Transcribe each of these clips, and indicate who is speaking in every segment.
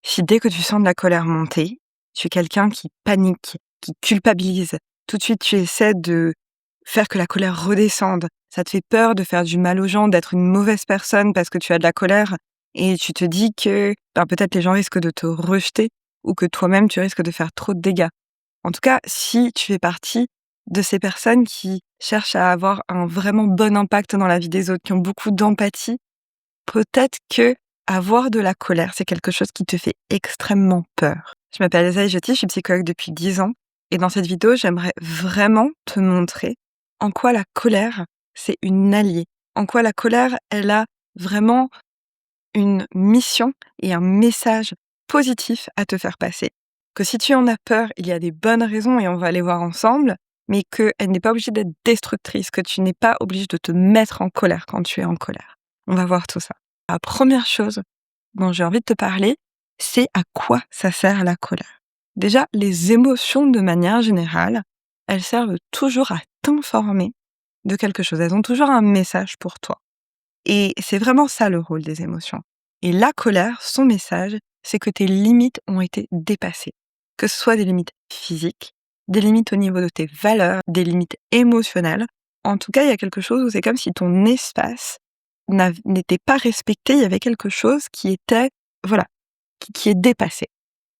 Speaker 1: Si dès que tu sens de la colère monter, tu es quelqu'un qui panique, qui culpabilise, tout de suite tu essaies de faire que la colère redescende. Ça te fait peur de faire du mal aux gens, d'être une mauvaise personne parce que tu as de la colère et tu te dis que peut-être les gens risquent de te rejeter ou que toi-même tu risques de faire trop de dégâts. En tout cas, si tu fais partie de ces personnes qui cherchent à avoir un vraiment bon impact dans la vie des autres, qui ont beaucoup d'empathie, peut-être que avoir de la colère, c'est quelque chose qui te fait extrêmement peur. Je m'appelle Azaï Joti, je suis psychologue depuis 10 ans et dans cette vidéo, j'aimerais vraiment te montrer en quoi la colère, c'est une alliée. En quoi la colère, elle a vraiment une mission et un message positif à te faire passer. Que si tu en as peur, il y a des bonnes raisons et on va les voir ensemble, mais qu'elle n'est pas obligée d'être destructrice, que tu n'es pas obligé de te mettre en colère quand tu es en colère. On va voir tout ça. La première chose dont j'ai envie de te parler, c'est à quoi ça sert la colère. Déjà, les émotions de manière générale, elles servent toujours à t'informer de quelque chose. Elles ont toujours un message pour toi. Et c'est vraiment ça le rôle des émotions. Et la colère, son message, c'est que tes limites ont été dépassées. Que ce soit des limites physiques, des limites au niveau de tes valeurs, des limites émotionnelles. En tout cas, il y a quelque chose où c'est comme si ton espace n'était pas respecté, il y avait quelque chose qui était, voilà, qui est dépassé.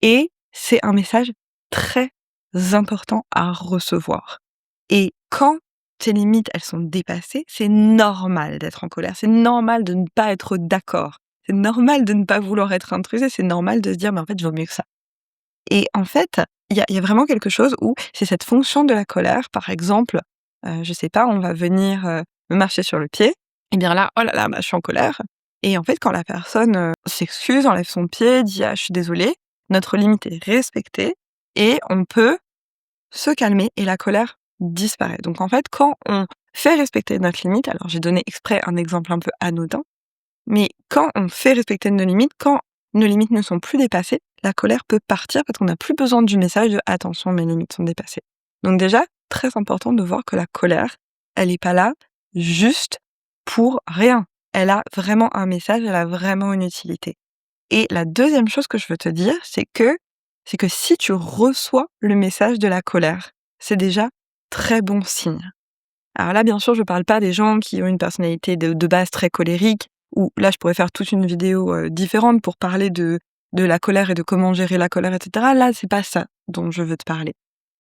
Speaker 1: Et c'est un message très important à recevoir. Et quand tes limites, elles sont dépassées, c'est normal d'être en colère, c'est normal de ne pas être d'accord, c'est normal de ne pas vouloir être intrusé, c'est normal de se dire « mais en fait, je vaux mieux que ça ». Et en fait, il y a vraiment quelque chose où c'est cette fonction de la colère, par exemple, je sais pas, on va venir, me marcher sur le pied, et bien là, oh là là, je suis en colère. Et en fait, quand la personne, s'excuse, enlève son pied, dit: «Ah, je suis désolée», notre limite est respectée et on peut se calmer et la colère disparaît. Donc en fait, quand on fait respecter notre limite, alors j'ai donné exprès un exemple un peu anodin, mais quand on fait respecter nos limites, quand nos limites ne sont plus dépassées, la colère peut partir parce qu'on n'a plus besoin du message de «attention, mes limites sont dépassées». Donc déjà, très important de voir que la colère, elle n'est pas là juste pour rien. Elle a vraiment un message, elle a vraiment une utilité. Et la deuxième chose que je veux te dire, c'est que si tu reçois le message de la colère, c'est déjà très bon signe. Alors là, bien sûr, je parle pas des gens qui ont une personnalité de base très colérique, où là, je pourrais faire toute une vidéo différente pour parler de la colère et de comment gérer la colère, etc. Là, c'est pas ça dont je veux te parler.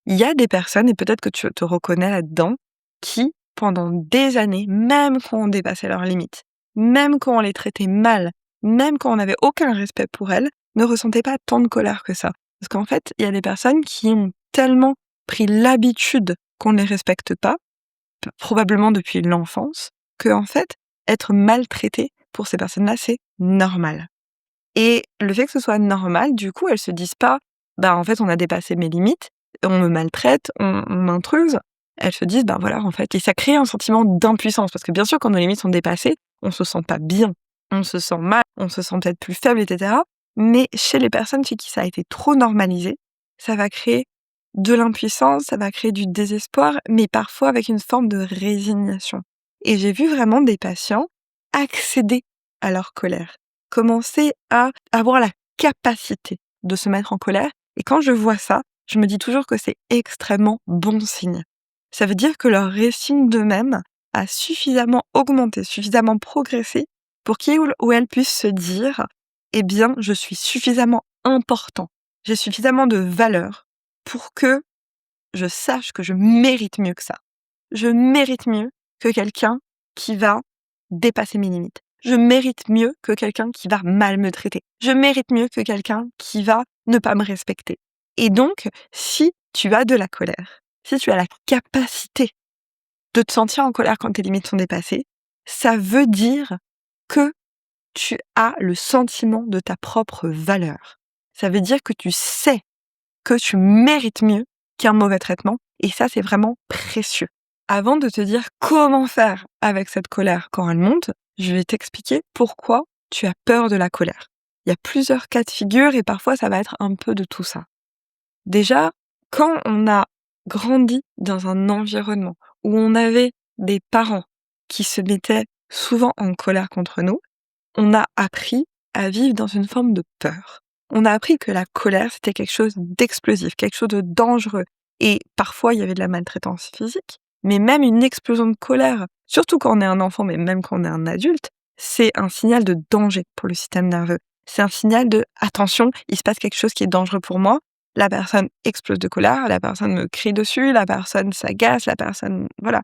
Speaker 1: Il y a des personnes, et peut-être que tu te reconnais là-dedans, qui, pendant des années, même quand on dépassait leurs limites, même quand on les traitait mal, même quand on n'avait aucun respect pour elles, ne ressentaient pas tant de colère que ça. Parce qu'en fait, il y a des personnes qui ont tellement pris l'habitude qu'on ne les respecte pas, probablement depuis l'enfance, que en fait, être maltraité pour ces personnes-là, c'est normal. Et le fait que ce soit normal, du coup, elles se disent pas, bah en fait, on a dépassé mes limites, on me maltraite, on m'intruse. Elles se disent, bah voilà, en fait, et ça crée un sentiment d'impuissance, parce que bien sûr, quand nos limites sont dépassées, on se sent pas bien, on se sent mal, on se sent peut-être plus faible, etc. Mais chez les personnes chez qui ça a été trop normalisé, ça va créer de l'impuissance, ça va créer du désespoir, mais parfois avec une forme de résignation. Et j'ai vu vraiment des patients accéder à leur colère, commencer à avoir la capacité de se mettre en colère. Et quand je vois ça, je me dis toujours que c'est extrêmement bon signe. Ça veut dire que leur estime d'eux-mêmes a suffisamment augmenté, suffisamment progressé pour qu'ils ou elles puissent se dire « Eh bien, je suis suffisamment important, j'ai suffisamment de valeur pour que je sache que je mérite mieux que ça. Je mérite mieux que quelqu'un qui va dépasser mes limites. Je mérite mieux que quelqu'un qui va mal me traiter. Je mérite mieux que quelqu'un qui va ne pas me respecter. » Et donc, si tu as de la colère, si tu as la capacité de te sentir en colère quand tes limites sont dépassées, ça veut dire que tu as le sentiment de ta propre valeur. Ça veut dire que tu sais que tu mérites mieux qu'un mauvais traitement, et ça, c'est vraiment précieux. Avant de te dire comment faire avec cette colère quand elle monte, je vais t'expliquer pourquoi tu as peur de la colère. Il y a plusieurs cas de figure et parfois ça va être un peu de tout ça. Déjà, quand on a grandi dans un environnement où on avait des parents qui se mettaient souvent en colère contre nous, on a appris à vivre dans une forme de peur. on a appris que la colère, c'était quelque chose d'explosif, quelque chose de dangereux. Et parfois, il y avait de la maltraitance physique, mais même une explosion de colère, surtout quand on est un enfant, mais même quand on est un adulte, c'est un signal de danger pour le système nerveux. C'est un signal de attention, il se passe quelque chose qui est dangereux pour moi. La personne explose de colère, la personne me crie dessus, la personne s'agace, la personne, voilà.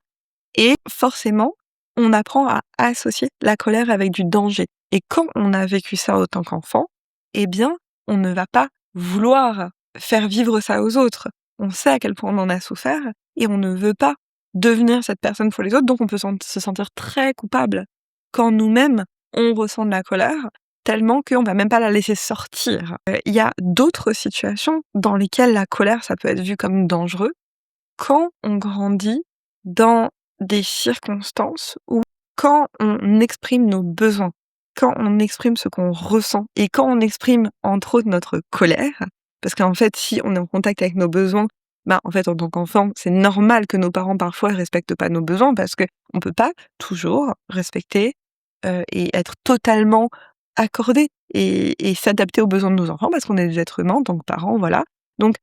Speaker 1: Et forcément, on apprend à associer la colère avec du danger. Et quand on a vécu ça en tant qu'enfant, eh bien, on ne va pas vouloir faire vivre ça aux autres. On sait à quel point on en a souffert et on ne veut pas devenir cette personne pour les autres, donc on peut se sentir très coupable quand nous-mêmes, on ressent de la colère, tellement qu'on va même pas la laisser sortir. Il y a d'autres situations dans lesquelles la colère, ça peut être vu comme dangereux, quand on grandit dans des circonstances où quand on exprime nos besoins, quand on exprime ce qu'on ressent et quand on exprime entre autres notre colère, parce qu'en fait si on est en contact avec nos besoins, bah en fait en tant qu'enfant c'est normal que nos parents parfois ne respectent pas nos besoins parce que on peut pas toujours respecter et être totalement accordé et s'adapter aux besoins de nos enfants parce qu'on est des êtres humains en tant que parents, voilà. Donc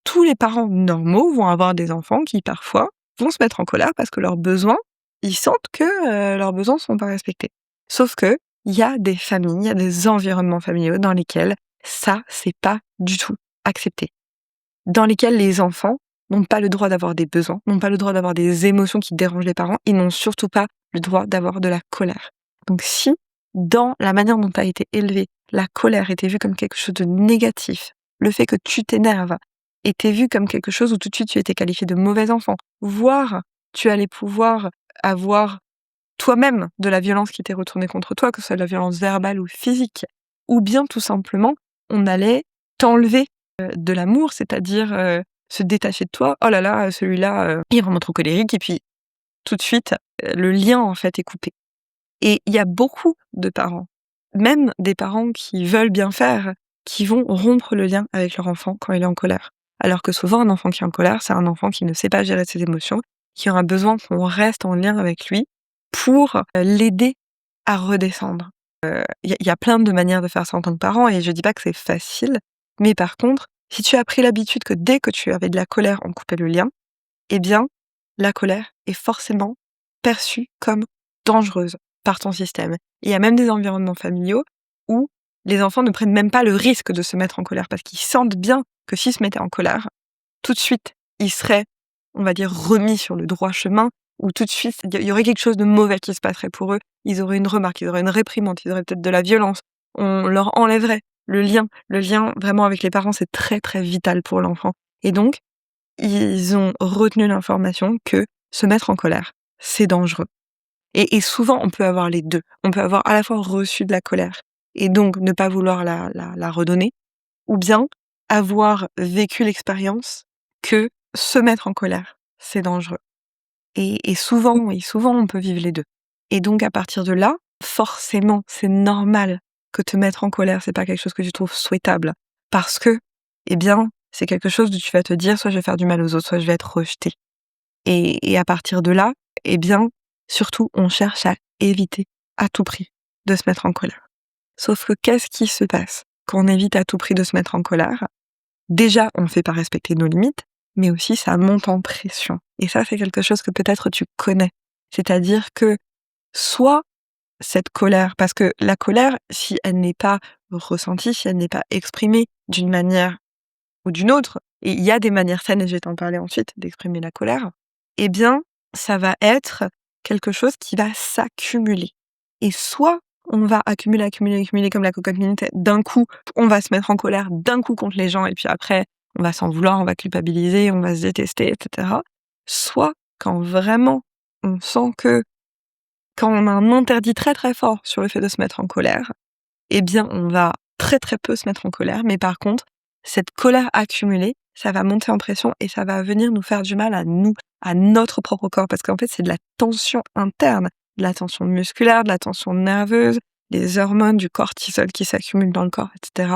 Speaker 1: tous les parents normaux vont avoir des enfants qui, parfois, vont se mettre en colère parce que leurs besoins, ils sentent que leurs besoins ne sont pas respectés. Sauf que il y a des familles, il y a des environnements familiaux dans lesquels ça, c'est pas du tout accepté. Dans lesquels les enfants n'ont pas le droit d'avoir des besoins, n'ont pas le droit d'avoir des émotions qui dérangent les parents, ils n'ont surtout pas le droit d'avoir de la colère. Donc si, dans la manière dont tu as été élevé, la colère était vue comme quelque chose de négatif, le fait que tu t'énerves était vu comme quelque chose où tout de suite tu étais qualifié de mauvais enfant, voire tu allais pouvoir avoir toi-même de la violence qui était retournée contre toi, que ce soit de la violence verbale ou physique, ou bien tout simplement on allait t'enlever de l'amour, c'est-à-dire se détacher de toi. Oh là là, celui-là, il est vraiment trop colérique, et puis tout de suite, le lien en fait est coupé. Et il y a beaucoup de parents, même des parents qui veulent bien faire, qui vont rompre le lien avec leur enfant quand il est en colère. Alors que souvent, un enfant qui est en colère, c'est un enfant qui ne sait pas gérer ses émotions, qui aura besoin qu'on reste en lien avec lui pour l'aider à redescendre. Il y a plein de manières de faire ça en tant que parent, et je dis pas que c'est facile, mais par contre, si tu as pris l'habitude que dès que tu avais de la colère, on coupait le lien, eh bien, la colère est forcément perçue comme dangereuse par ton système. Il y a même des environnements familiaux où les enfants ne prennent même pas le risque de se mettre en colère parce qu'ils sentent bien que s'ils se mettaient en colère, tout de suite, ils seraient, on va dire, remis sur le droit chemin, ou tout de suite, il y aurait quelque chose de mauvais qui se passerait pour eux. Ils auraient une remarque, ils auraient une réprimande, ils auraient peut-être de la violence. On leur enlèverait le lien. Le lien vraiment avec les parents, c'est très très vital pour l'enfant. Et donc, ils ont retenu l'information que se mettre en colère, c'est dangereux. Et souvent, on peut avoir les deux. On peut avoir à la fois reçu de la colère et donc ne pas vouloir la redonner, ou bien avoir vécu l'expérience que se mettre en colère, c'est dangereux. Et souvent, on peut vivre les deux. Et donc, à partir de là, forcément, c'est normal que te mettre en colère, c'est pas quelque chose que tu trouves souhaitable. Parce que, eh bien, c'est quelque chose où tu vas te dire, soit je vais faire du mal aux autres, soit je vais être rejeté. Et à partir de là, eh bien, surtout, on cherche à éviter à tout prix de se mettre en colère. Sauf que qu'est-ce qui se passe quand on évite à tout prix de se mettre en colère? Déjà, on ne fait pas respecter nos limites, mais aussi ça monte en pression. Et ça, c'est quelque chose que peut-être tu connais. C'est-à-dire que soit cette colère, parce que la colère, si elle n'est pas ressentie, si elle n'est pas exprimée d'une manière ou d'une autre, et il y a des manières saines, et je vais t'en parler ensuite, d'exprimer la colère, eh bien, ça va être quelque chose qui va s'accumuler. Et soit on va accumuler comme la cocotte minute, d'un coup, on va se mettre en colère d'un coup contre les gens, et puis après, on va s'en vouloir, on va culpabiliser, on va se détester, etc. Soit quand vraiment on sent que, quand on a un interdit très très fort sur le fait de se mettre en colère, eh bien, on va très très peu se mettre en colère, mais par contre, cette colère accumulée, ça va monter en pression et ça va venir nous faire du mal à nous, à notre propre corps, parce qu'en fait, c'est de la tension interne, de la tension musculaire, de la tension nerveuse, des hormones, du cortisol qui s'accumulent dans le corps, etc.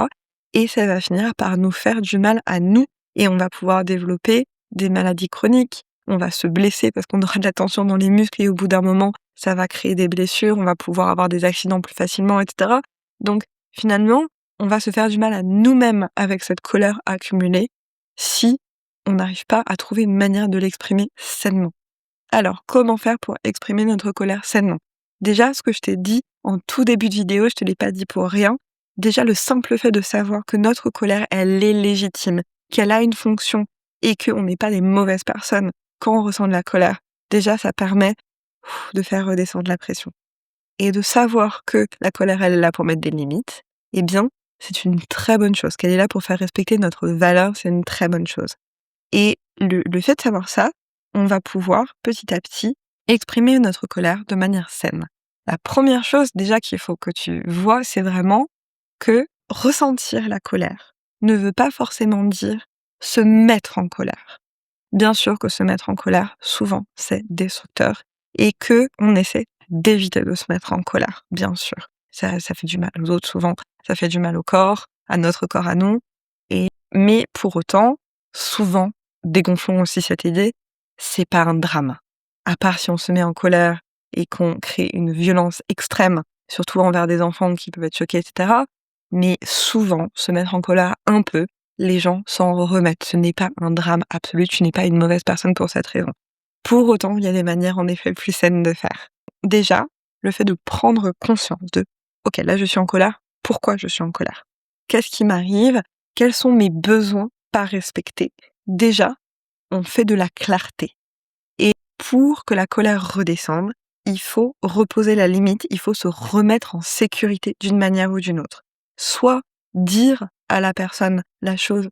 Speaker 1: Et ça va finir par nous faire du mal à nous, et on va pouvoir développer des maladies chroniques, on va se blesser parce qu'on aura de la tension dans les muscles, et au bout d'un moment, ça va créer des blessures, on va pouvoir avoir des accidents plus facilement, etc. Donc, finalement, on va se faire du mal à nous-mêmes avec cette colère accumulée si on n'arrive pas à trouver une manière de l'exprimer sainement. Alors, comment faire pour exprimer notre colère sainement? Déjà, ce que je t'ai dit en tout début de vidéo, je te l'ai pas dit pour rien. Déjà, le simple fait de savoir que notre colère, elle est légitime, qu'elle a une fonction et qu'on n'est pas des mauvaises personnes quand on ressent de la colère. Déjà, ça permet de faire redescendre la pression. Et de savoir que la colère, elle est là pour mettre des limites, eh bien, c'est une très bonne chose. Qu'elle est là pour faire respecter notre valeur, c'est une très bonne chose. Et le fait de savoir ça, on va pouvoir, petit à petit, exprimer notre colère de manière saine. La première chose déjà qu'il faut que tu vois, c'est vraiment que ressentir la colère ne veut pas forcément dire se mettre en colère. Bien sûr que se mettre en colère, souvent, c'est destructeur et que on essaie d'éviter de se mettre en colère, bien sûr. Ça fait du mal aux autres souvent, ça fait du mal au corps, à notre corps à nous. Mais pour autant, souvent, dégonflons aussi cette idée, c'est pas un drame. À part si on se met en colère et qu'on crée une violence extrême, surtout envers des enfants qui peuvent être choqués, etc. Mais souvent, se mettre en colère un peu, les gens s'en remettent. Ce n'est pas un drame absolu, tu n'es pas une mauvaise personne pour cette raison. Pour autant, il y a des manières en effet plus saines de faire. Déjà, le fait de prendre conscience de « Ok, là je suis en colère, pourquoi je suis en colère? Qu'est-ce qui m'arrive? Quels sont mes besoins pas respectés ?» Déjà, on fait de la clarté. Et pour que la colère redescende, il faut reposer la limite, il faut se remettre en sécurité d'une manière ou d'une autre. Soit dire à la personne la chose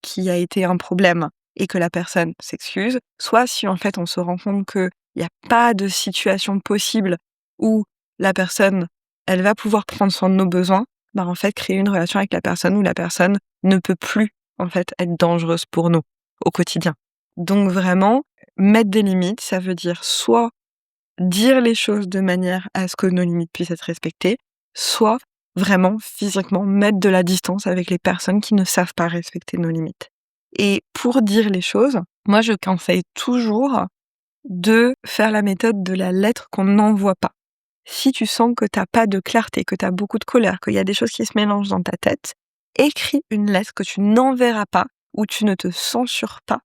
Speaker 1: qui a été un problème et que la personne s'excuse, soit si en fait on se rend compte qu'il n'y a pas de situation possible où la personne, elle va pouvoir prendre soin de nos besoins, bah en fait créer une relation avec la personne où la personne ne peut plus en fait être dangereuse pour nous au quotidien. Donc vraiment, mettre des limites, ça veut dire soit dire les choses de manière à ce que nos limites puissent être respectées, soit vraiment physiquement mettre de la distance avec les personnes qui ne savent pas respecter nos limites. Et pour dire les choses, moi je conseille toujours de faire la méthode de la lettre qu'on n'envoie pas. Si tu sens que t'as pas de clarté, que t'as beaucoup de colère, qu'il y a des choses qui se mélangent dans ta tête, écris une lettre que tu n'enverras pas, où tu ne te censures pas,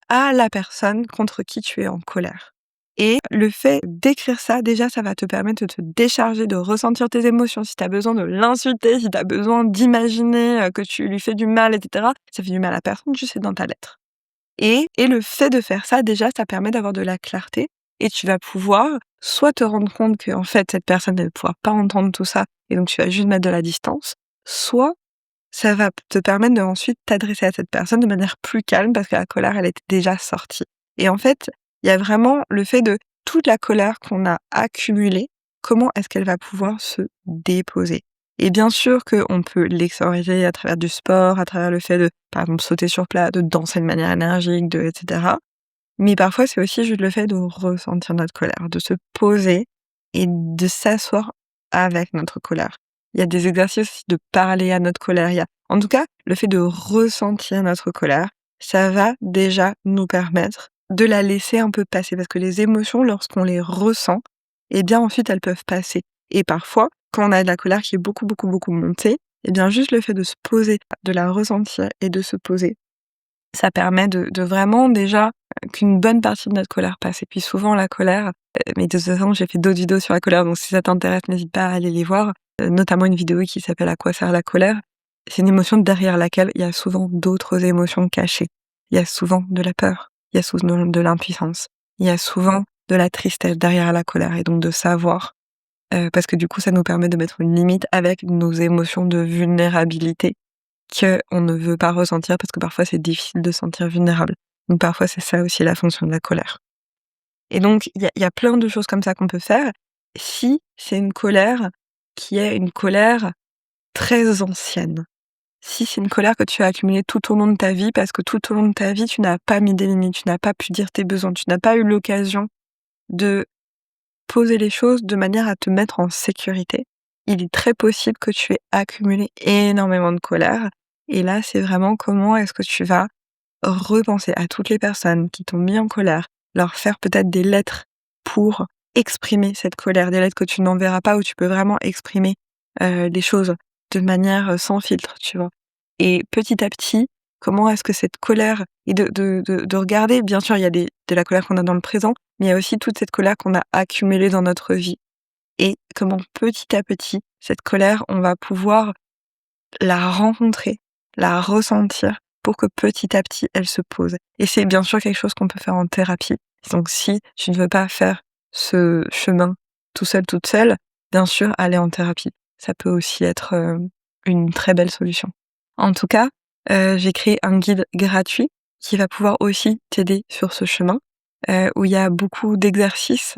Speaker 1: à la personne contre qui tu es en colère. Et le fait d'écrire ça, déjà, ça va te permettre de te décharger, de ressentir tes émotions. Si tu as besoin de l'insulter, si tu as besoin d'imaginer que tu lui fais du mal, etc., ça fait du mal à personne, juste c'est dans ta lettre. Et le fait de faire ça, déjà, ça permet d'avoir de la clarté et tu vas pouvoir soit te rendre compte que en fait, cette personne ne pourra pas entendre tout ça et donc tu vas juste mettre de la distance, soit ça va te permettre de ensuite t'adresser à cette personne de manière plus calme parce que la colère, elle était déjà sortie. Et en fait, il y a vraiment le fait de toute la colère qu'on a accumulée, comment est-ce qu'elle va pouvoir se déposer? Et bien sûr qu'on peut l'exorciser à travers du sport, à travers le fait de, par exemple, sauter sur place, de danser de manière énergique, etc. Mais parfois, c'est aussi juste le fait de ressentir notre colère, de se poser et de s'asseoir avec notre colère. Il y a des exercices aussi de parler à notre colère. En tout cas, le fait de ressentir notre colère, ça va déjà nous permettre de la laisser un peu passer. Parce que les émotions, lorsqu'on les ressent, eh bien ensuite, elles peuvent passer. Et parfois, quand on a de la colère qui est beaucoup, beaucoup, beaucoup montée, eh bien juste le fait de se poser, de la ressentir et de se poser, ça permet de vraiment déjà qu'une bonne partie de notre colère passe. Et puis souvent la colère, mais de toute façon j'ai fait d'autres vidéos sur la colère, donc si ça t'intéresse, n'hésite pas à aller les voir, notamment une vidéo qui s'appelle « À quoi sert la colère ?» C'est une émotion derrière laquelle il y a souvent d'autres émotions cachées. Il y a souvent de la peur, il y a souvent de l'impuissance, il y a souvent de la tristesse derrière la colère. Et donc de savoir, parce que du coup ça nous permet de mettre une limite avec nos émotions de vulnérabilité qu'on ne veut pas ressentir parce que parfois c'est difficile de se sentir vulnérable. Donc parfois c'est ça aussi la fonction de la colère. Et donc il y a plein de choses comme ça qu'on peut faire si c'est une colère qui est une colère très ancienne. Si c'est une colère que tu as accumulée tout au long de ta vie parce que tout au long de ta vie tu n'as pas mis des limites, tu n'as pas pu dire tes besoins, tu n'as pas eu l'occasion de poser les choses de manière à te mettre en sécurité, il est très possible que tu aies accumulé énormément de colère. Et là, c'est vraiment comment est-ce que tu vas repenser à toutes les personnes qui t'ont mis en colère, leur faire peut-être des lettres pour exprimer cette colère, des lettres que tu n'enverras pas où tu peux vraiment exprimer les choses de manière, sans filtre, tu vois? Et petit à petit, comment est-ce que cette colère et de regarder, bien sûr, il y a de la colère qu'on a dans le présent, mais il y a aussi toute cette colère qu'on a accumulée dans notre vie et comment petit à petit, cette colère, on va pouvoir la rencontrer, la ressentir pour que petit à petit, elle se pose. Et c'est bien sûr quelque chose qu'on peut faire en thérapie. Donc si tu ne veux pas faire ce chemin tout seul, toute seule, bien sûr, aller en thérapie. Ça peut aussi être, une très belle solution. En tout cas, j'ai créé un guide gratuit qui va pouvoir aussi t'aider sur ce chemin, où il y a beaucoup d'exercices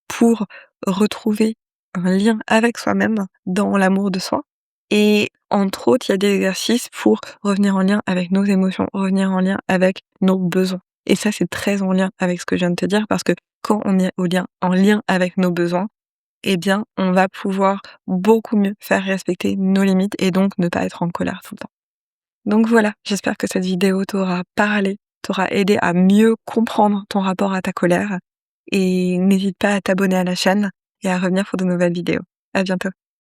Speaker 1: pour retrouver un lien avec soi-même dans l'amour de soi. Et entre autres, il y a des exercices pour revenir en lien avec nos émotions, revenir en lien avec nos besoins. Et ça, c'est très en lien avec ce que je viens de te dire parce que quand on est en lien avec nos besoins, eh bien, on va pouvoir beaucoup mieux faire respecter nos limites et donc ne pas être en colère tout le temps. Donc voilà, j'espère que cette vidéo t'aura parlé, t'aura aidé à mieux comprendre ton rapport à ta colère et n'hésite pas à t'abonner à la chaîne et à revenir pour de nouvelles vidéos. À bientôt.